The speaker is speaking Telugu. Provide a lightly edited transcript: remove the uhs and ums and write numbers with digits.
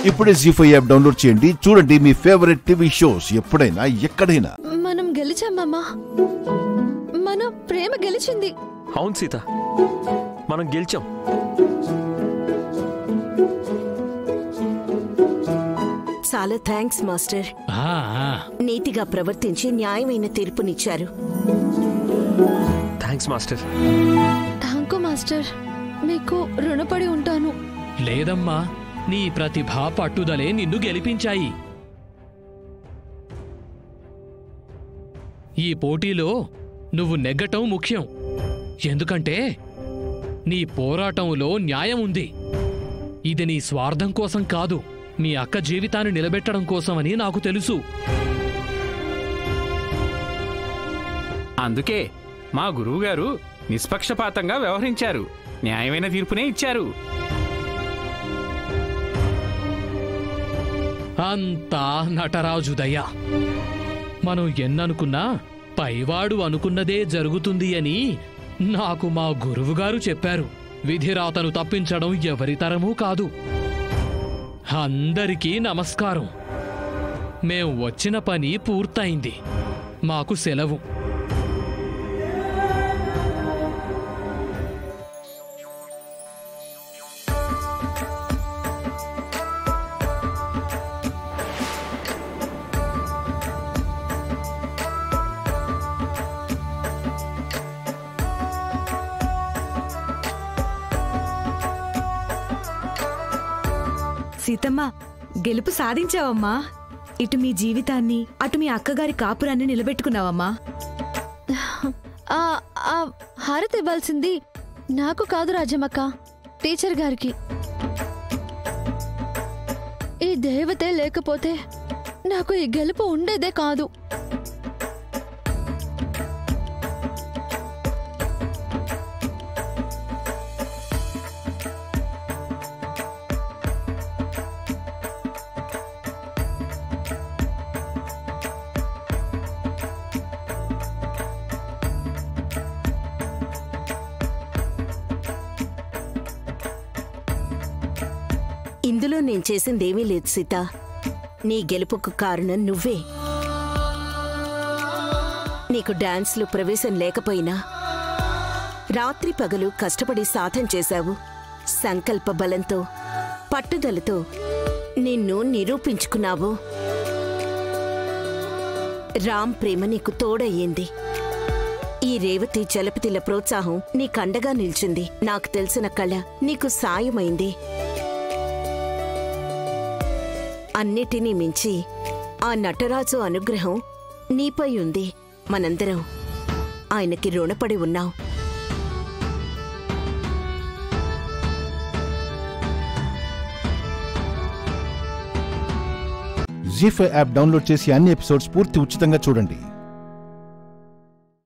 ఇప్పుడే జీ5 యాప్ డౌన్లోడ్ చేయండి. చూడండి మీ ఫేవరెట్ టీవీ షోస్ ఎప్పుడైనా ఎక్కడైనా. మనం గెలిచామమ్మా, మన ప్రేమ గెలిచింది. అవును సీత, మనం గెలిచాం. చాలా థ్యాంక్స్ మాస్టర్. నీతిగా ప్రవర్తించి న్యాయమైన తీర్పునిచ్చారు. Thanks master. థాంక్యూ మాస్టర్, మీకు రుణపడి ఉంటాను. లేదమ్మా, నీ ప్రతిభ పట్టుదలే నిన్ను గెలిపించాయి. ఈ పోటీలో నువ్వు నెగ్గటం ముఖ్యం. ఎందుకంటే నీ పోరాటంలో న్యాయం ఉంది. ఇది నీ స్వార్థం కోసం కాదు, మీ అక్క జీవితాన్ని నిలబెట్టడం కోసమని నాకు తెలుసు. అందుకే మా గురువుగారు నిష్పక్షపాతంగా వ్యవహరించారు, న్యాయమైన తీర్పునే ఇచ్చారు. అంతా నటరాజు దయ. మనం ఎన్ననుకున్నా పైవాడు అనుకున్నదే జరుగుతుంది అని నాకు మా గురువుగారు చెప్పారు. విధిరాతను తప్పించడం ఎవరితరమూ కాదు. అందరికీ నమస్కారం. మేం వచ్చిన పని పూర్తయింది. మాకు సెలవు. సీతమ్మ, గెలుపు సాధించావమ్మా. ఇటు మీ జీవితాన్ని, అటు మీ అక్కగారి కాపురాన్ని నిలబెట్టుకున్నావమ్మా. హారతి ఇవ్వాల్సింది నాకు కాదు రాజమ్మక్క, టీచర్ గారికి. ఈ దేవతే లేకపోతే నాకు ఈ గెలుపు ఉండేదే కాదు. ఇందులో నేను చేసిందేమీ లేదు సీత. నీ గెలుపుకు కారణం నువ్వే. నీకు డాన్స్లో ప్రవేశం లేకపోయినా రాత్రి పగలు కష్టపడి సాధన చేశావు. సంకల్ప బలంతో, పట్టుదలతో నిన్ను నిరూపించుకున్నావు. రామ్ ప్రేమ నీకు తోడయ్యింది. ఈ రేవతి చలపతిల ప్రోత్సాహం నీకండగా నిల్చింది. నాకు తెలిసిన కళ నీకు సాయమైంది. అన్నిటినీ మించి ఆ నటరాజు అనుగ్రహం నీపై ఉంది. మనందరం ఆయనకి రుణపడి ఉన్నాం. జీ5 యాప్ డౌన్లోడ్ చేసి అన్ని ఎపిసోడ్స్ పూర్తి ఉచితంగా చూడండి.